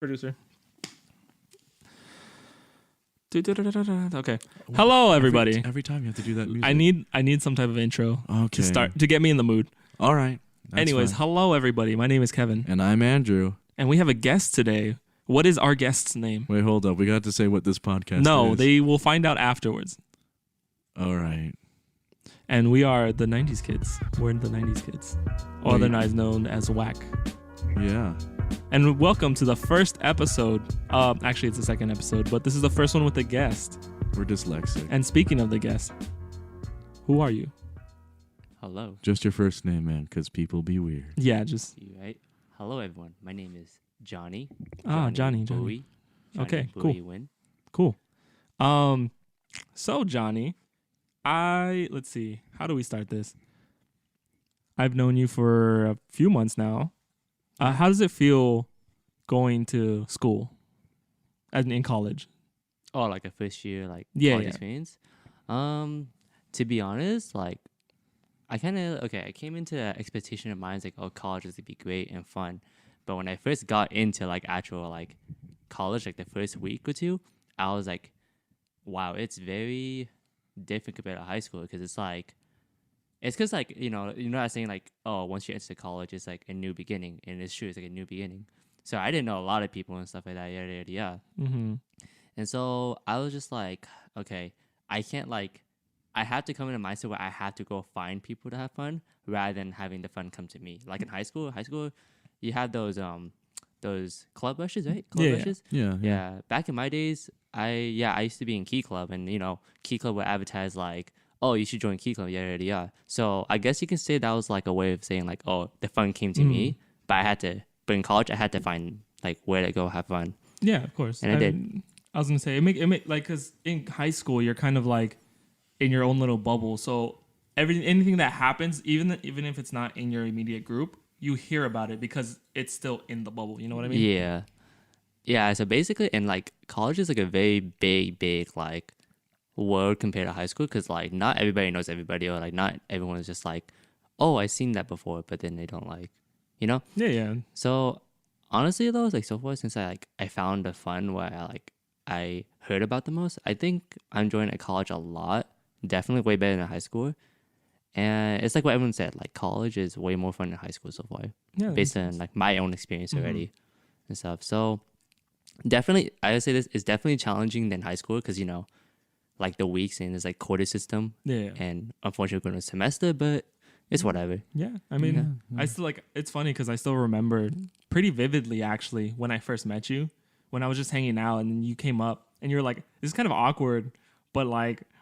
Producer. Okay. Hello, everybody. Every time you have to do that music. I need some type of intro to get me in the mood. All right. Anyways, fine. hello, everybody. My name is Kevin. And I'm Andrew. And we have a guest today. What is our guest's name? Wait, hold up. We got to say what this podcast is. No, they will find out afterwards. All right. And we are the 90s kids. We're the 90s kids. Otherwise known as WAC. Yeah. And welcome to the first episode. Actually, it's the second episode, but this is the first one with a guest. We're dyslexic. And speaking of the guest, who are you? Hello. Just your first name, man, because people be weird. Yeah, just... You right? Hello, everyone. My name is Johnny. Johnny. Bui. Okay, Bui cool. Win. Cool. So Johnny, let's see. How do we start this? I've known you for a few months now. How does it feel going to school in college? Oh, like a first year, college experience. To be honest, I came into the expectation of mine college is gonna be great and fun. But when I first got into actual college, the first week or two, I was like, wow, it's very different compared to high school because it's because you're not saying once you enter college it's like a new beginning, and it's true, it's like a new beginning. So I didn't know a lot of people and stuff like that, yeah. Mm-hmm. And so I was just like, okay, I can't I have to come in a mindset where I have to go find people to have fun rather than having the fun come to me. Like in high school, you have those club rushes, right? Rushes. Yeah. Back in my days, I used to be in Key Club, and Key Club would advertise oh, you should join Key Club, yeah. So I guess you can say that was a way of saying oh, the fun came to me, but in college I had to find where to go have fun. Yeah, of course. And I did. I was gonna say it make because in high school you're kind of in your own little bubble. So anything that happens, even if it's not in your immediate group, you hear about it because it's still in the bubble. You know what I mean? Yeah. So basically, and college is a very big world compared to high school because not everybody knows everybody, or not everyone is just oh, I've seen that before, but then they don't Yeah. So honestly though, so far since I found the fun where I heard about the most, I think I'm enjoying at college a lot. Definitely way better than high school. And it's what everyone said, college is way more fun than high school so far. Yeah. Based on my own experience already and stuff. So definitely, I would say this is definitely challenging than high school because, the weeks and there's quarter system. Yeah. And unfortunately we're going to semester, but it's whatever. Yeah. I mean, I still it's funny because I still remember pretty vividly actually when I first met you, when I was just hanging out and then you came up and you're like, this is kind of awkward, but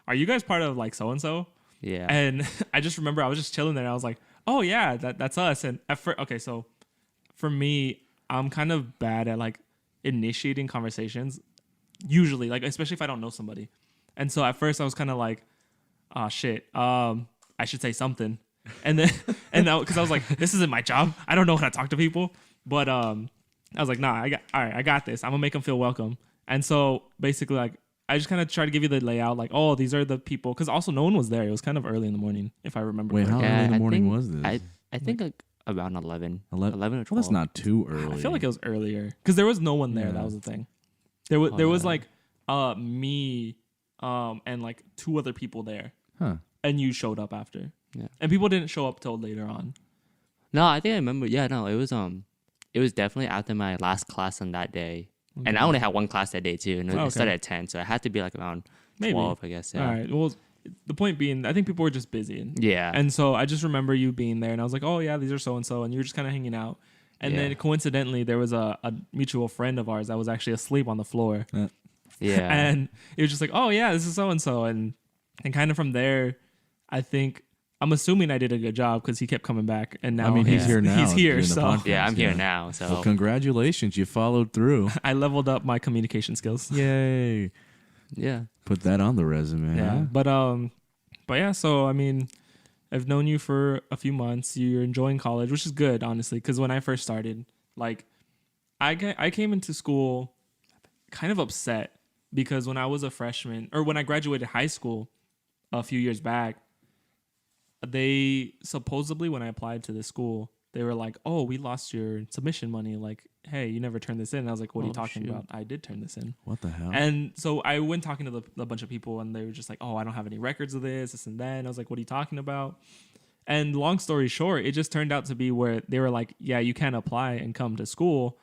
are you guys part of so-and-so? Yeah. And I just remember I was just chilling there and I was like, oh yeah, that's us. And so for me, I'm kind of bad at initiating conversations usually, especially if I don't know somebody. And so at first I was kind of oh shit, I should say something. And then, because I was like, this isn't my job. I don't know how to talk to people. But I was like, nah, I got this. I'm gonna make them feel welcome. And so basically I just kind of try to give you the layout, oh, these are the people. Because also no one was there. It was kind of early in the morning, if I remember. Wait, correctly. how early in the morning was this? I think around 11 or 12. Well, that's not too early. I feel like it was earlier. Because there was no one there. That was the thing. There was me and two other people there. Huh. And you showed up after. Yeah. And people didn't show up till later on. No, I think I remember. Yeah, no, it was definitely after my last class on that day. Mm-hmm. And I only had one class that day too, and it started at 10, so I had to be around 12, I guess. Yeah. All right. Well, the point being, I think people were just busy. Yeah. And so I just remember you being there, and I was like, oh yeah, these are so and so, and you were just kind of hanging out. And then coincidentally, there was a mutual friend of ours that was actually asleep on the floor. Yeah. And it was just oh yeah, this is so and so, and kind of from there, I'm assuming I did a good job because he kept coming back, and now he's here now. He's here, so podcast, I'm here now. So well, congratulations, you followed through. I leveled up my communication skills. Yay! Yeah, put that on the resume. Yeah, huh? but yeah. So I mean, I've known you for a few months. You're enjoying college, which is good, honestly. Because when I first started, I came into school kind of upset because when I was a freshman, or when I graduated high school a few years back, they supposedly, when I applied to this school, they were like, "Oh, we lost your submission money. Like, hey, you never turned this in." And I was like, "What are you Oh, talking shoot. about? I did turn this in." What the hell? And so I went talking to a bunch of people, and they were just like, "Oh, I don't have any records of this and that." And I was like, "What are you talking about?" And long story short, it just turned out to be where they were like, "Yeah, you can't apply and come to school.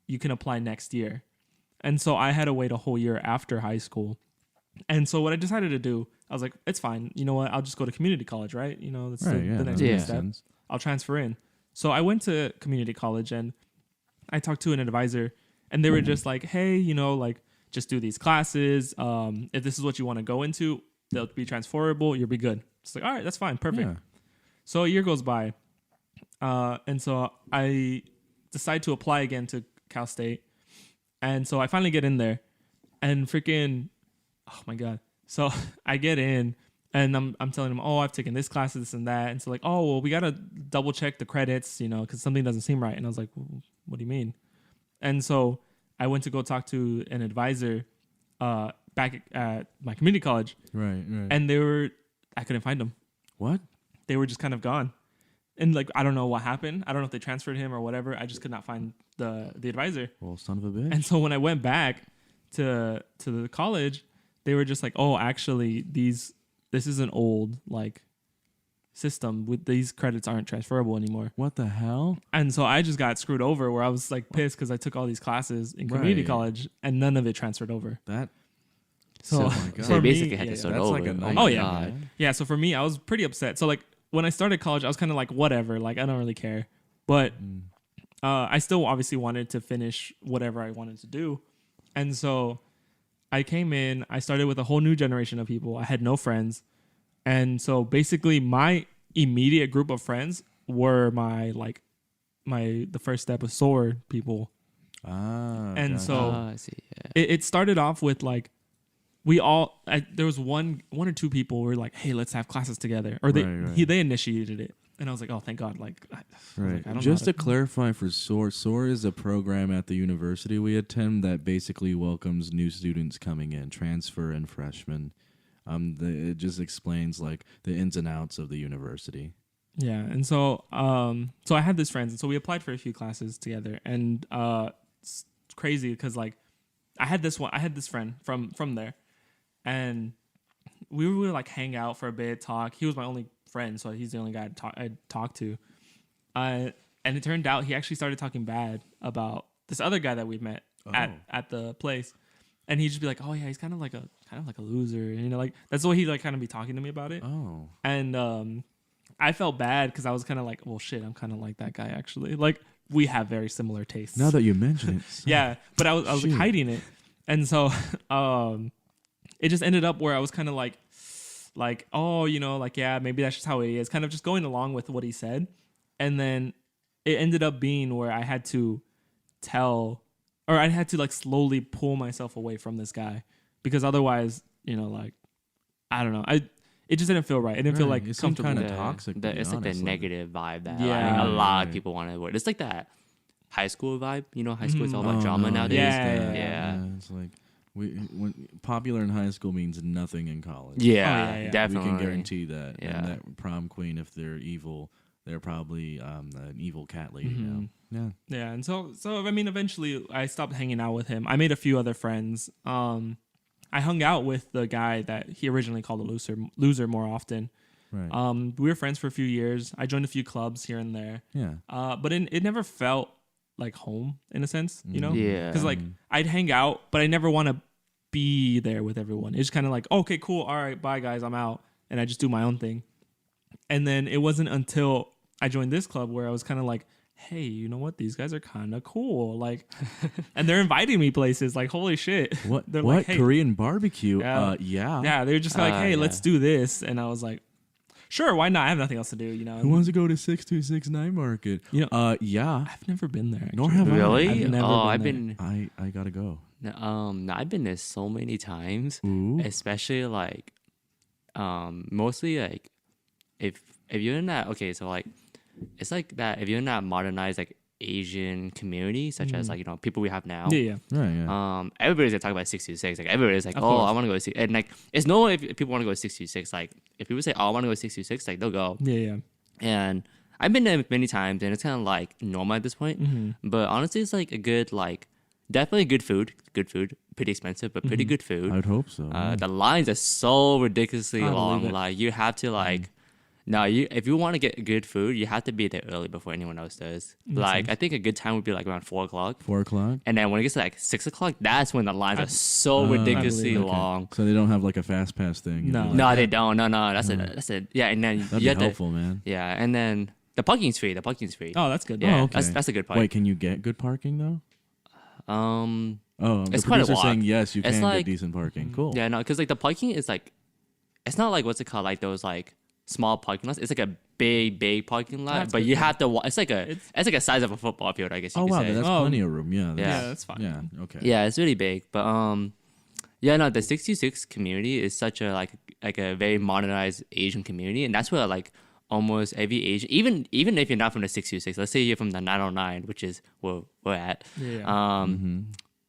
You can apply next year." And so I had to wait a whole year after high school. And so what I decided to do, I was like, it's fine. You know what? I'll just go to community college, right? You know, that's the next that makes step. sense. I'll transfer in. So I went to community college and I talked to an advisor, and they were just like, hey, you know, like, just do these classes. If this is what you want to go into, they'll be transferable. You'll be good. It's like, all right, that's fine. Perfect. Yeah. So a year goes by. And so I decide to apply again to Cal State. And so I finally get in there, and freaking, oh my God. So I get in, and I'm telling them, oh, I've taken this class, this and that. And so like, oh, well, we got to double check the credits, you know, because something doesn't seem right. And I was like, what do you mean? And so I went to go talk to an advisor back at my community college. Right. And I couldn't find them. What? They were just kind of gone. And like, I don't know what happened. I don't know if they transferred him or whatever. I just could not find the advisor. Well, son of a bitch. And so when I went back to the college, they were just like, oh, actually, this is an old like system. With these credits aren't transferable anymore. What the hell? And so I just got screwed over, where I was like pissed because I took all these classes in community Right. college and none of it transferred over. That. So, Oh my God. So for you me, basically had to start that's over. like a Oh, nightmare. my Oh, yeah. God. yeah. So for me, I was pretty upset. So like when I started college, I was kind of like, whatever, like I don't really care. But I still obviously wanted to finish whatever I wanted to do. And so I came in, I started with a whole new generation of people. I had no friends. And so basically my immediate group of friends were the first step of SOAR people. Ah. And gotcha. so I see. Yeah. it started off with like, there was one or two people who were like, hey, let's have classes together. Or Right. they initiated it. And I was like, oh, thank God. Like, I was like, I don't Just know to clarify for SOAR, SOAR is a program at the university we attend that basically welcomes new students coming in, transfer and freshmen. It just explains like the ins and outs of the university. Yeah, and so I had this friends, and so we applied for a few classes together, and it's crazy because like I had this friend from there, and we would like hang out for a bit, talk. He was my only friend, so he's the only guy I'd talk to, and it turned out he actually started talking bad about this other guy that we met at the place, and he'd just be like, oh yeah, he's kind of like a loser, and, you know, like that's what he'd like kind of be talking to me about it. Oh. And I felt bad because I was kind of like, well, shit, I'm kind of like that guy actually. Like we have very similar tastes. Now that you mention it. Yeah, but I was like Shoot. hiding it, and so it just ended up where I was kind of like, oh, you know, like yeah, maybe that's just how it is. Kind of just going along with what he said, and then it ended up being where I had to like slowly pull myself away from this guy because otherwise, you know, like I don't know, it just didn't feel right. It didn't feel like It seemed comfortable. kinda toxic, to be It's like the honest. negative vibe that Yeah. a lot of Right. people want to avoid. It's like that high school vibe. You know, high school is all about Oh, drama no, nowadays. Yeah. It's like when popular in high school means nothing in college. Yeah, yeah. definitely. We can guarantee that. Yeah. And that prom queen, if they're evil, they're probably an evil cat lady Mhm. now. Yeah. Yeah, and so I mean, eventually I stopped hanging out with him. I made a few other friends. I hung out with the guy that he originally called a loser more often. Right. We were friends for a few years. I joined a few clubs here and there. Yeah. But it never felt like home in a sense, you know? Yeah. Because like I'd hang out, but I never want to be there with everyone. It's kind of like, okay, cool, all right, bye guys, I'm out, and I just do my own thing. And then it wasn't until I joined this club where I was kind of like, hey, you know what? These guys are kind of cool, like, and they're inviting me places. Like, holy shit! What? They're What? like, hey, Korean barbecue? Yeah. Yeah. yeah, they're just like, hey, yeah. let's do this, and I was like, sure, why not? I have nothing else to do, you know. Who wants to go to 6269 Night Market? You know, Yeah. I've never been there. Nor actually. have I. Really? I've never I've been been. I gotta go. No, I've been there so many times. Ooh. Especially like, mostly like, if you're in that, okay, so like, it's like that. If you're in that modernized like Asian community, such as like, you know, people we have now. Yeah, yeah. Right. Yeah. Everybody's gonna talk about 626. Like everybody's like, Of oh, course. I want to go to and like it's no if people want to go to 626. Like if people say, oh, I want to go to 626, like they'll go. Yeah, yeah. And I've been there many times, and it's kind of like normal at this point. But honestly, it's like a good like definitely good food, pretty expensive, but pretty good food. I'd hope so. The lines are so ridiculously I believe long. it. Like you have to like. No, if you want to get good food, you have to be there early before anyone else does. Like, I think a good time would be like around 4 o'clock. 4 o'clock. And then when it gets to like 6 o'clock, that's when the lines are so ridiculously Okay. long. So they don't have like a fast pass thing. No. Like, No, they don't. No, that's it. That's it. Yeah, and then that'd you be have helpful, man. Yeah, and then the parking's free. Oh, that's good. Yeah, Oh, okay. that's a good part. Wait, can you get good parking though? Um, Oh, It's the quite a producer's walk. saying yes, you It's can like- get decent parking. Cool. yeah, no, because like the parking is like, it's not like what's it called, like those like small parking lots. It's like a big parking lot, That's but good, you yeah. have to walk. It's like it's like a size of a football field, I guess you Oh could wow, say. that's Oh. plenty of room. Yeah. Yeah. That's fine. Yeah. Okay. Yeah, it's really big, but yeah, no, the 626 community is such a like a very modernized Asian community, and that's where like almost every Asian, even if you're not from the 626, let's say you're from the 909, which is where we're at, Yeah.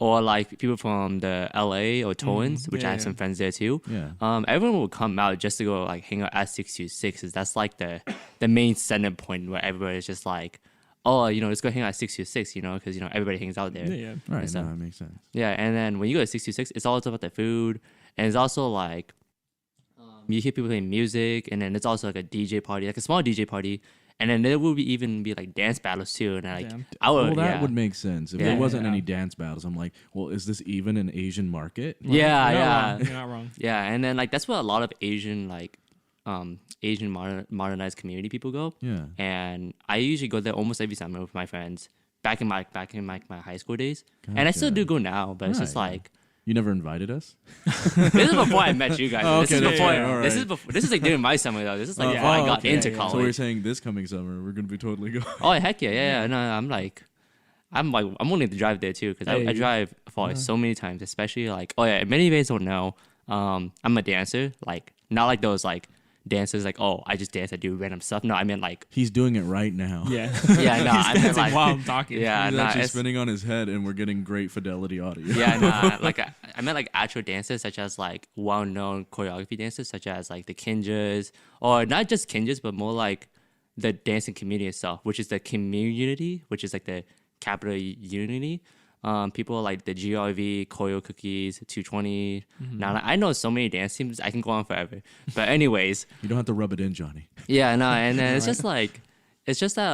or like people from the LA or Torrance, which Yeah, I have yeah. some friends there too. Yeah. Everyone will come out just to go like hang out at 626. 'Cause that's like the main center point where everybody is just like, oh, let's go hang out at 626, because everybody hangs out there. Yeah. Right. so- No, that makes sense. Yeah, and then when you go to 626, it's all about the food, and it's also like you hear people playing music, and then it's also like a DJ party, like a small DJ party, and then there will even be like dance battles too, and like Damn. I would, Well, that yeah. would make sense if Yeah. there wasn't Yeah. any dance battles. I'm like, well, is this even an Asian market? yeah, You're not yeah, wrong. You're not wrong. yeah, and then like that's where a lot of Asian like Asian modernized community people go, Yeah. and I usually go there almost every summer with my friends back in my high school days, and I still Gotcha. do go now, but it's just Right. like. You never invited us? This is before I met you guys. Oh, This is okay, before. yeah, all This is right. before. This is like during my summer though. This is like Oh, before I got okay. into Yeah, yeah. college. So we're saying this coming summer we're gonna be totally going. Oh heck yeah, yeah. No, I'm willing to drive there too because I Hey. drive for so many times, especially like many of you guys don't know. I'm a dancer, like not like those like dancers like I just dance, I do random stuff. No, I mean like He's doing it right now. Yeah. yeah, no, He's I mean dancing like while I'm talking. yeah, He's no, actually it's, spinning on his head, and we're getting great fidelity audio. yeah, no, like I meant like actual dancers such as like well-known choreography dancers such as like the Kinjas, or not just Kinjas, but more like the dancing community itself, which is the community, which is like the capital unity. People like the GRV, Choreo Cookies, 220. Now I know so many dance teams, I can go on forever. But anyways, You don't have to rub it in, Johnny. yeah, no, and then it's just like it's just that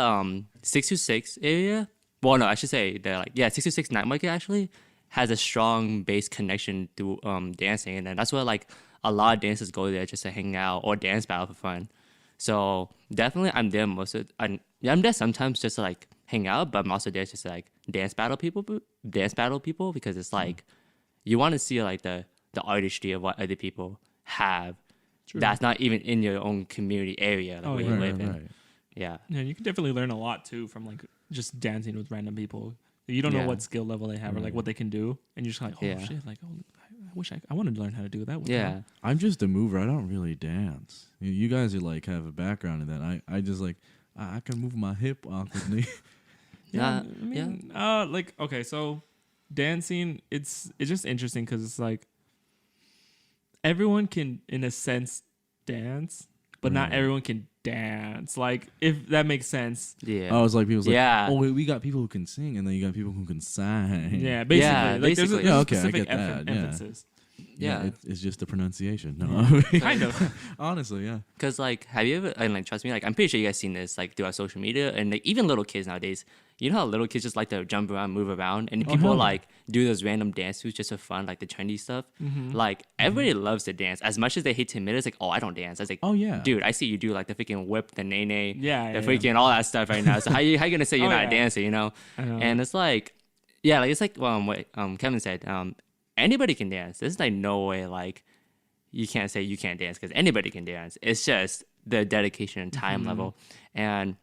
626 area. Well, no, I should say that 626 Night Market actually has a strong base connection to dancing, and then that's where like a lot of dancers go there just to hang out or dance battle for fun. So definitely, I'm there I'm there sometimes just to like hang out, but I'm also there just to like dance battle people because it's like you want to see like the artistry of what other people have. That's not even in your own community area like, where you live in. Yeah. Yeah, you can definitely learn a lot too from like just dancing with random people. You don't know Yeah. what skill level they have or like what they can do, and you're just like, oh Yeah. shit, like I wish I wanted to learn how to do that. What the Yeah. hell? I'm just a mover. I don't really dance. You guys are like have a background in that. I just like I can move my hip awkwardly. Yeah, Nah, I mean, like okay, so dancing, it's just interesting because it's like everyone can, in a sense, dance, but not Right. everyone can dance. Like if that makes sense. Yeah. I was like, people's like, Yeah. oh wait, we got people who can sing, and then you got people who can sing. Yeah, basically. Yeah, like there's basically. a Yeah, okay, I specific get that, yeah. emphasis. Yeah. It's just the pronunciation. No, Kind of. honestly, yeah. Cause like, have you ever and like trust me, like I'm pretty sure you guys seen this like through our social media and like even little kids nowadays. You know how little kids just like to jump around, move around, and people hell yeah. like do those random dance moves just for fun, like the trendy stuff. Like everybody loves to dance as much as they hate to admit it. It's like, oh, I don't dance. I was like, Oh yeah, dude, I see you do like the freaking whip, the nae, Yeah, the yeah, freaking all that stuff right now. So how you gonna say you're Oh, not yeah. a dancer? You know? I know. And it's like, yeah, like it's like what Kevin said. Anybody can dance. There's like no way like you can't say you can't dance because anybody can dance. It's just the dedication and time level. And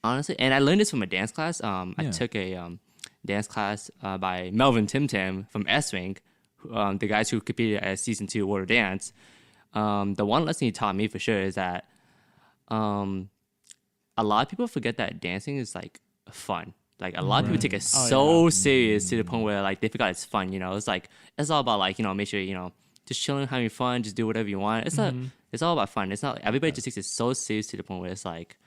honestly, and I learned this from a dance class. I Yeah. took a dance class by Melvin Tim Tim from S-Wing, the guys who competed at season 2 World of Dance. The one lesson he taught me for sure is that a lot of people forget that dancing is like fun. Like a lot of people take it Oh, so serious to the point where like they forgot it's fun. You know, it's like it's all about like make sure just chilling, having fun, just do whatever you want. It's not. It's all about fun. It's not. Everybody just takes it so serious to the point where it's like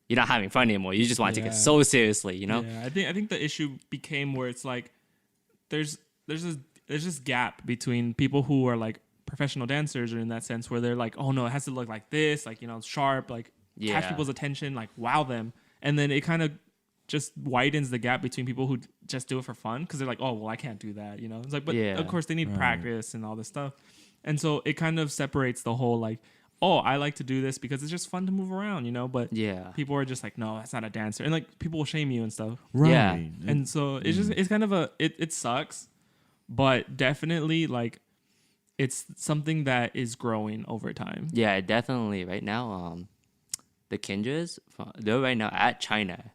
you're not having fun anymore. You just want to take it so seriously, you know? Yeah, I think the issue became where it's like there's this gap between people who are like professional dancers, or in that sense where they're like, oh no, it has to look like this, like, you know, sharp, like catch people's attention, like wow them, and then it kind of just widens the gap between people who just do it for fun because they're like, oh well, I can't do that, you know. It's like, but of course they need practice and all this stuff, and so it kind of separates the whole like, oh, I like to do this because it's just fun to move around, you know. But people are just like, no, that's not a dancer, and like people will shame you and stuff. Right. Yeah. And so it's just it's kind of it sucks, but definitely like it's something that is growing over time. Yeah, definitely. Right now, the Kindreds, they're right now at China,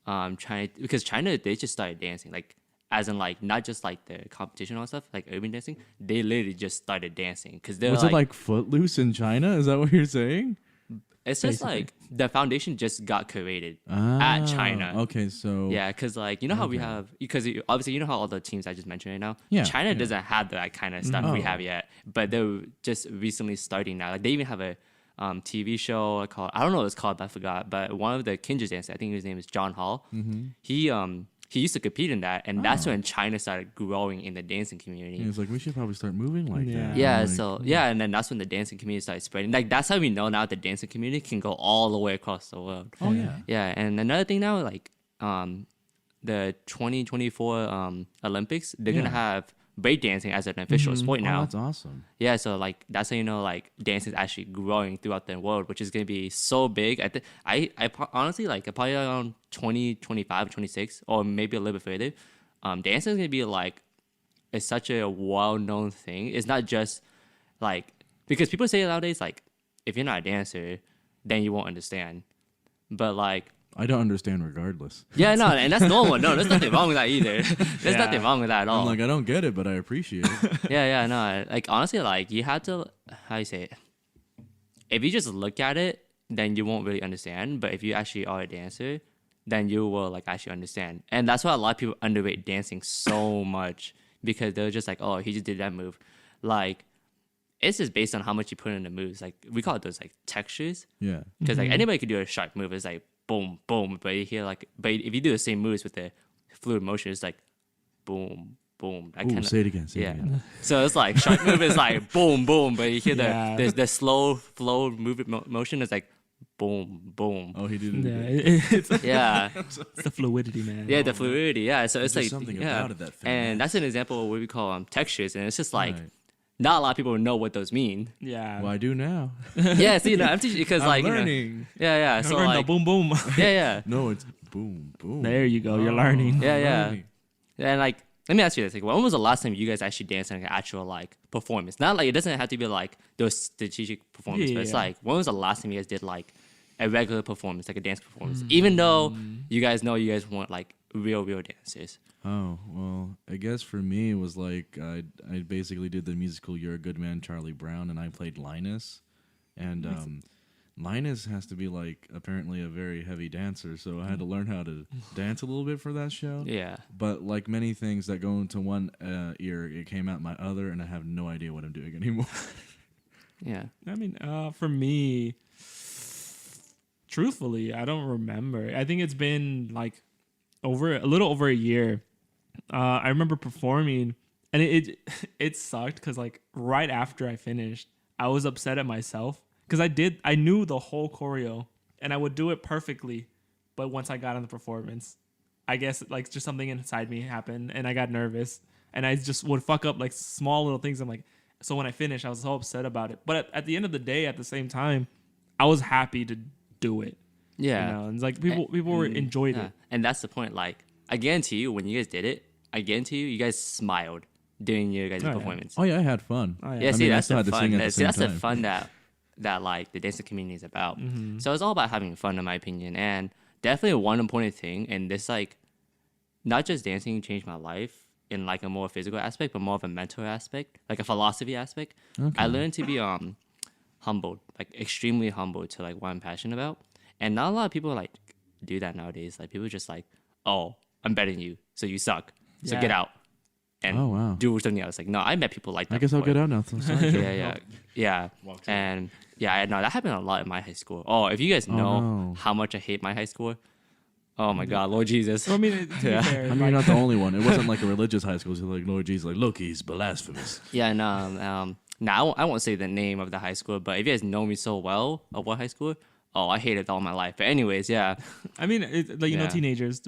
because China, they just started dancing, like as in like not just like the competition and stuff, like urban dancing. They literally just started dancing because they're Was it like Footloose in China? Is that what you're saying? It's just like the foundation just got created at China. Okay, so yeah, because like you know how we have, because obviously you know how all the teams I just mentioned right now. Yeah, China doesn't have that kind of stuff we have yet, but they're just recently starting now. Like they even have a TV show called, I don't know what it's called, but I forgot. But one of the Kindred dancers, I think his name is John Hall. He used to compete in that, and that's when China started growing in the dancing community. He was like, we should probably start moving like that. Yeah, like, so and then that's when the dancing community started spreading. Like that's how we know now the dancing community can go all the way across the world. Oh yeah. Yeah, and another thing now, like the 2024 Olympics, they're gonna have breakdancing as an official sport now. Oh, that's awesome. Yeah, so like that's how you know like dance is actually growing throughout the world, which is gonna be so big. I honestly like probably around 2025, 26, or maybe a little bit further. Dancing is gonna be like it's such a well-known thing. It's not just like, because people say nowadays like if you're not a dancer, then you won't understand. But like I don't understand regardless. yeah, no, and that's normal. No, there's nothing wrong with that either. There's nothing wrong with that at all. I'm like, I don't get it, but I appreciate it. yeah, no. Like honestly, like you have to, how you say it? If you just look at it, then you won't really understand. But if you actually are a dancer, then you will like actually understand. And that's why a lot of people underrate dancing so much, because they're just like, oh, he just did that move. Like it's just based on how much you put in the moves. Like we call it those like textures. Yeah. Because like anybody could do a sharp move. It's like boom, boom. But you hear like, but if you do the same moves with the fluid motion, it's like boom, boom. Ooh, say it again. Say it again. So it's like sharp move is like boom, boom. But you hear the slow flow motion is like boom, boom. Oh, he did it. Yeah, it's the fluidity, man. Yeah, the fluidity. Yeah, so it's like something about it that and that's an example of what we call textures, and it's just like. Right. Not a lot of people know what those mean. Yeah. Well, I do now. Yeah, see, no, I'm teaching because I'm like learning. Yeah. So like boom, boom. Yeah. No, it's boom, boom. There you go. You're learning. Yeah. And like, let me ask you this: like, when was the last time you guys actually danced in like, an actual like performance? Not like it doesn't have to be like those strategic performance, but it's like when was the last time you guys did like a regular performance, like a dance performance? Even though you guys know you guys want like real dancers. Oh, well, I guess for me it was like I basically did the musical You're a Good Man, Charlie Brown, and I played Linus. And Linus has to be like apparently a very heavy dancer, so I had to learn how to dance a little bit for that show. Yeah. But like many things that go into one ear, it came out my other, and I have no idea what I'm doing anymore. Yeah. I mean, for me, truthfully, I don't remember. I think it's been like a little over a year. I remember performing, and it sucked because like right after I finished, I was upset at myself because I knew the whole choreo and I would do it perfectly, but once I got on the performance, I guess like just something inside me happened and I got nervous and I just would fuck up like small little things. I'm like, so when I finished, I was so upset about it. But at the end of the day, at the same time, I was happy to do it. Yeah, you know, and it's like people enjoyed it, and that's the point. Like I guarantee you, when you guys did it, I guarantee you guys smiled during your guys' performance. Oh yeah, I had fun. Oh, yeah, see, that's the fun. That's the fun that like the dancing community is about. So it's all about having fun, in my opinion, and definitely one important thing. And this like, not just dancing changed my life in like a more physical aspect, but more of a mental aspect, like a philosophy aspect. Okay. I learned to be humbled, like extremely humbled to like what I'm passionate about. And not a lot of people like do that nowadays. Like people just like, oh, I'm better than you, so you suck. So get out. and Oh, wow. do something else. Like, no, I met people like that. I guess I'll before. get out now. So sorry. Yeah. And yeah, no, that happened a lot in my high school. Oh, if you guys know no. how much I hate my high school, oh my God, Lord Jesus. Well, I mean, to be fair, I mean, you're not the only one. It wasn't like a religious high school. So like, Lord Jesus, like, look, he's blasphemous. Yeah, no, now I won't say the name of the high school, but if you guys know me so well of what high school, oh, I hated it all my life. But anyways, yeah. I mean, like you know, teenagers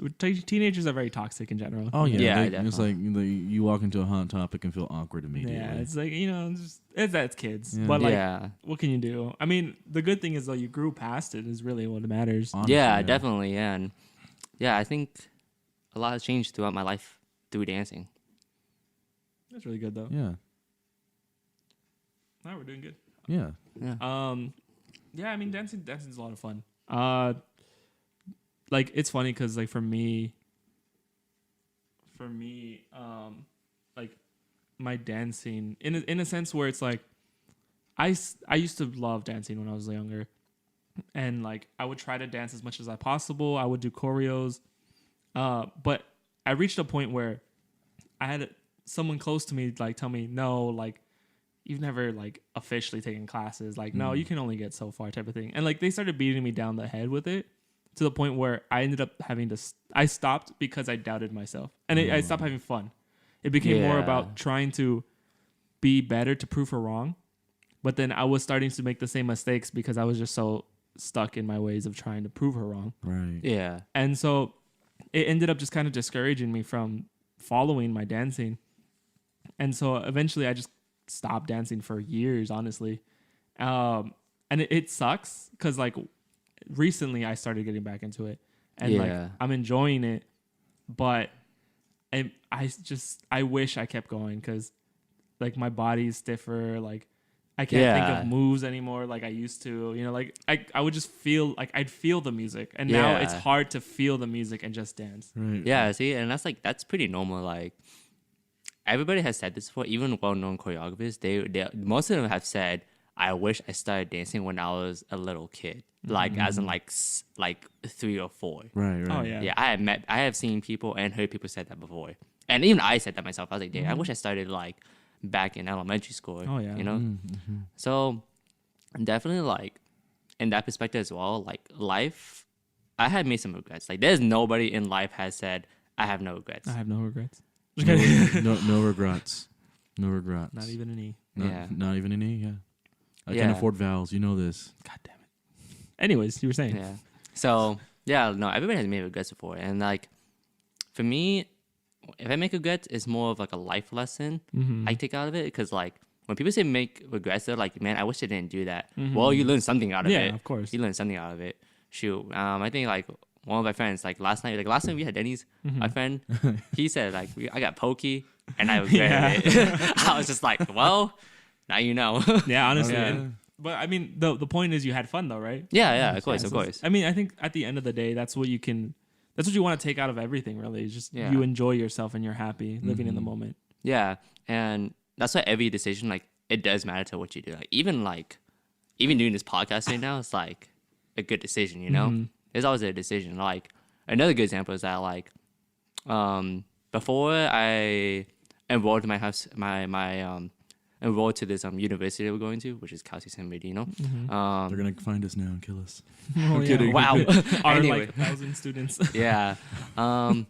are very toxic in general. Oh yeah, Yeah, it's like you walk into a hot topic and feel awkward immediately. Yeah, it's like, you know, that's kids. Yeah. But like, Yeah. what can you do? I mean, the good thing is though you grew past it is really what matters. Honestly, Yeah, definitely. Yeah. And yeah, I think a lot has changed throughout my life through dancing. That's really good though. Yeah. Now we're doing good. Yeah. Yeah. Yeah, I mean, dancing's a lot of fun. Like it's funny because like for me, like my dancing in a sense where it's like, I used to love dancing when I was younger, and like I would try to dance as much as possible. I would do choreos, but I reached a point where I had someone close to me like tell me, no, like you've never like officially taken classes. Like, no, you can only get so far type of thing. And like they started beating me down the head with it to the point where I ended up having to, I stopped because I doubted myself and I stopped having fun. It became more about trying to be better to prove her wrong. But then I was starting to make the same mistakes because I was just so stuck in my ways of trying to prove her wrong. Right. Yeah. And so it ended up just kind of discouraging me from following my dancing. And so eventually I just stopped dancing for years, honestly. And it sucks because like recently I started getting back into it and like I'm enjoying it, but I wish I kept going because like my body's stiffer. Like I can't think of moves anymore like I used to, you know, like I would just feel like I'd feel the music and now it's hard to feel the music and just dance. Right. Yeah. See, and that's pretty normal. Like, everybody has said this before, even well-known choreographers. They most of them have said, "I wish I started dancing when I was a little kid, like as in like 3 or 4." Right. Oh yeah. Yeah, I have seen people and heard people said that before, and even I said that myself. I was like, "Damn, I wish I started like back in elementary school." Oh yeah. You know. So definitely like in that perspective as well. Like life, I had made some regrets. Like there's nobody in life has said I have no regrets. I have no regrets. No regrets. No regrets. Not even an E. Not even an E. Yeah. I can't afford vowels. You know this. God damn it. Anyways, you were saying. Yeah. So yeah, no, everybody has made regrets before, and like for me, if I make regrets, it's more of like a life lesson I take out of it. Because like when people say make regrets, they're like, man, I wish I didn't do that. Well, you learned something out of it. Yeah, of course. You learned something out of it. Shoot, I think like one of my friends, like last night we had Denny's, my friend, he said like I got pokey and I regretted it. I was just like, well, now you know. Yeah, honestly. Yeah. But I mean, the point is you had fun though, right? Yeah, of course. I mean, I think at the end of the day, that's what you want to take out of everything, really. It's just you enjoy yourself and you're happy living in the moment. Yeah, and that's why every decision, like, it does matter to what you do. Like even doing this podcast right now, it's like a good decision, you know? There's always a decision. Like another good example is that like before I enrolled to enrolled to this university we're going to, which is Cal State San Bernardino. They're gonna find us now and kill us. I'm kidding. Wow. Our Anyway. like 1,000 students. Yeah. I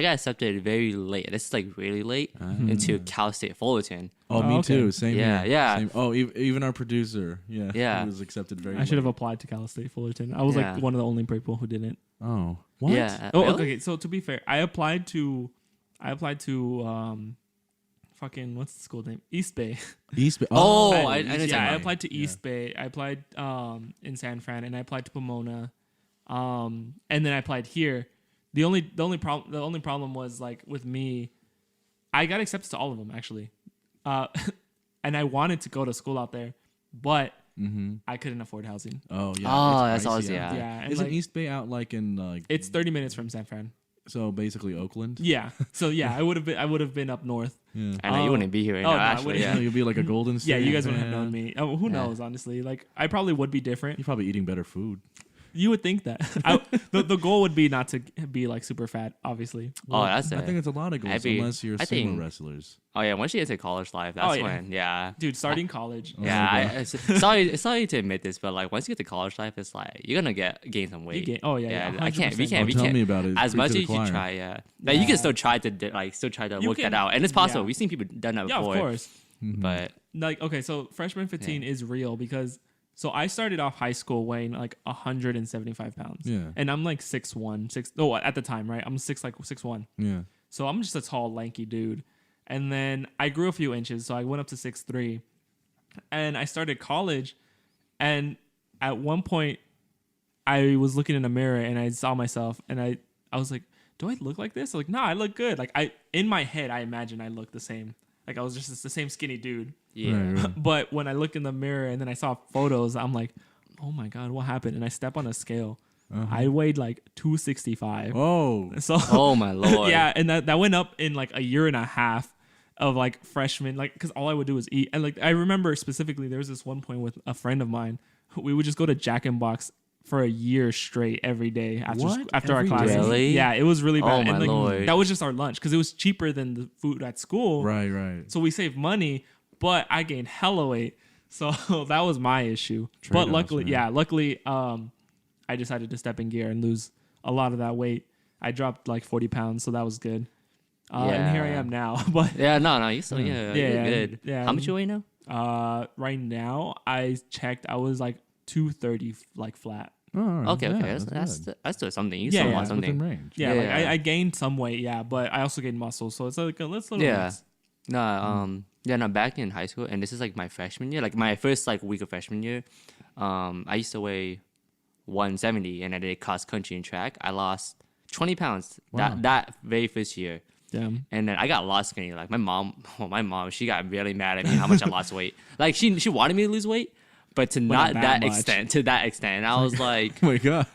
got accepted very late. This is like really late into Cal State Fullerton. Oh, me okay. too. Same Yeah, here. yeah. Same. Oh, even our producer. Yeah. Yeah. He was accepted very. I should have late. applied to Cal State Fullerton. I was Yeah. like one of the only people who didn't. Oh. What? Yeah. Oh, really? okay. So to be fair, I applied to fucking what's the school name? East Bay. East Bay. Oh, Oh, I know Yeah, I Bay. applied to East Bay. I applied in San Fran, and I applied to Pomona, and then I applied here. The only problem was like with me, I got accepted to all of them actually, and I wanted to go to school out there, but I couldn't afford housing. Oh yeah. Oh, it's that's always pricey out yeah. Yeah, and Isn't like, East Bay out like in like? it's 30 minutes from San Fran. So basically Oakland. Yeah. So yeah, I would have been up north. Yeah. I know you wouldn't be here right Oh, now. no, I Actually, wouldn't. yeah. You'll be like a Golden State. Yeah, you guys wouldn't have Yeah. known me. Oh, who Yeah. knows? Honestly, like I probably would be different. You're probably eating better food. You would think that. The goal would be not to be like super fat, obviously. Oh, that's I it. think it's a lot of goals, unless you're sumo wrestlers. Oh yeah, once you get to college life, that's when dude, starting college. Sorry to admit this, but like once you get to college life, it's like you're gonna gain some weight. Yeah. I can't. We can't. Tell me about it. As much as you can try, But you can still try to work that out, and it's possible. We've seen people done that before. Yeah, of course. But like, okay, so freshman 15 is real because so I started off high school weighing like 175 pounds. Yeah. And I'm like 6'1", at the time, right? I'm 6'1". Yeah. So I'm just a tall, lanky dude. And then I grew a few inches, so I went up to 6'3". And I started college, and at one point I was looking in a mirror and I saw myself and I was like, do I look like this? I'm like, no, I look good. Like in my head, I imagine I look the same. Like I was just the same skinny dude. yeah. Right. But when I look in the mirror and then I saw photos, I'm like, oh my God, what happened? And I step on a scale. I weighed like 265. Oh. So Oh my Lord. yeah, and that went up in like a year and a half of like freshman, like because all I would do was eat. And like I remember specifically there was this one point with a friend of mine. We would just go to Jack in Box for a year straight every day after our classes. Really? Yeah, it was really bad. Oh my and like Lord. that was just our lunch because it was cheaper than the food at school. Right. So we saved money, but I gained hella weight. So that was my issue. But luckily, I decided to step in gear and lose a lot of that weight. I dropped like 40 pounds, so that was good. And here I am now. But No, you still you're good. Yeah. How much you weigh now? Right now I checked. I was like 230, like flat. Oh, all right. Okay. Yeah, That's still something. You Yeah, still yeah. want something. Within range. Yeah, Yeah. like I gained some weight. Yeah, but I also gained muscle, so it's like a little Yeah. mix. No, back in high school, and this is like my freshman year, like my first like week of freshman year. I used to weigh 170, and I did cross country and track. I lost 20 pounds that very first year. Damn. And then I got lost skinny. Like my mom, she got really mad at me how much I lost weight. Like she wanted me to lose weight, but to not that extent. To that extent, and I was like, Oh my God.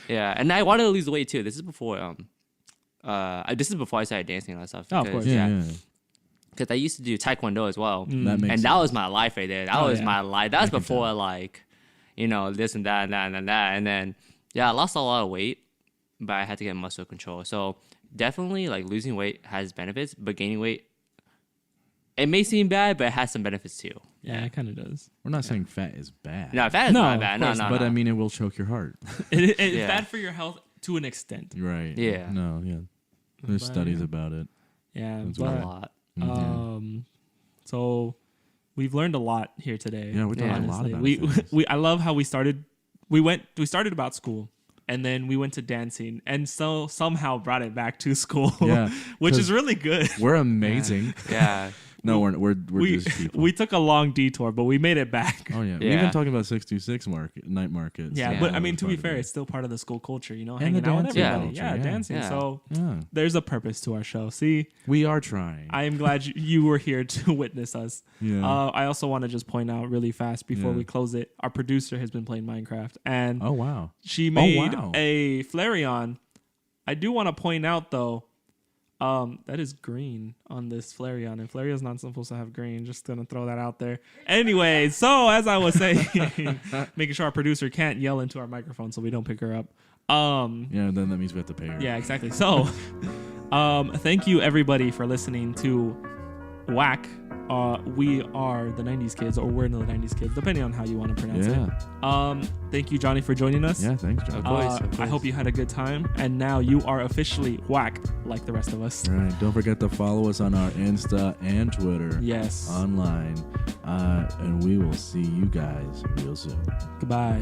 yeah. And I wanted to lose weight too. This is before I started dancing and all that stuff. Oh, of because- course. Yeah. Because I used to do taekwondo as well, That makes and sense. that was my life right there. That was my life. That was can before like, this and that and that and that. And then I lost a lot of weight, but I had to get muscle control. So definitely like losing weight has benefits, but gaining weight, it may seem bad, but it has some benefits too. Yeah, it kind of does. We're not saying fat is bad. No, fat is No, not of bad. course, No. But I mean, it will choke your heart. It's Yeah. bad for your health to an extent. Right. Yeah. No, yeah. There's But, studies about it. Yeah, That's a but lot. so we've learned a lot here today. Yeah, we talked Yeah. a lot about we I love how we started. We started about school, and then we went to dancing, and so somehow brought it back to school. Yeah, which 'cause is really good. We're amazing. Yeah. No, we're just people. We took a long detour, but we made it back. Oh yeah. Yeah. We've been talking about 626 night markets. Yeah, Yeah. but I mean, to be Part of fair, it. it's still part of the school culture, And hanging the out with dancing everybody. culture, Yeah, yeah. dancing. Yeah. So Yeah. there's a purpose to our show. See, We are trying. I am glad you were here to witness us. Yeah. I also want to just point out really fast before Yeah. we close it, our producer has been playing Minecraft, and Oh wow. she made wow. a Flareon. I do want to point out though, that is green on this Flareon, and Flareon's not supposed to have green. Just gonna throw that out there. Anyway, so as I was saying, making sure our producer can't yell into our microphone so we don't pick her up. Yeah, then that means we have to pay her. Yeah, exactly. So, thank you everybody for listening to WAC. We are the 90s kids, or we're the 90s kids, depending on how you want to pronounce it. Thank you, Johnny, for joining us. Yeah, thanks, John. Of course. I hope you had a good time, and now you are officially WAC like the rest of us. All right, don't forget to follow us on our Insta and Twitter. Yes. Online. And we will see you guys real soon. Goodbye.